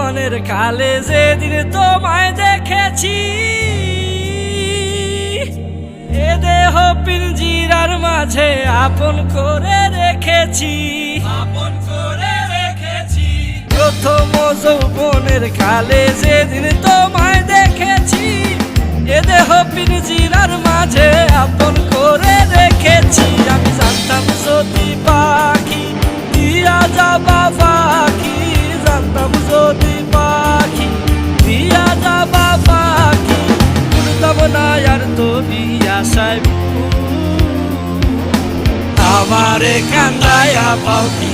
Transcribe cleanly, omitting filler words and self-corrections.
যৌবনের কালে যেদিন তোমায় দেখেছি, এ দেহ পিঞ্জিরার মাঝে আপন করে রেখেছি, আপন করে রেখেছি। প্রথম যৌবনের কালে যেদিন তোমায় দেখেছি, এ দেহ পিঞ্জিরার মাঝে আপন করে রেখেছি। আমি জানতাম যদি পাখি দিয়া যাবা পাখি, জানতাম যদি পাখি দিয়া যাবা পাখি, উড়তাম না আর তুমি আশায় আমারে কান্দায়া পাও কি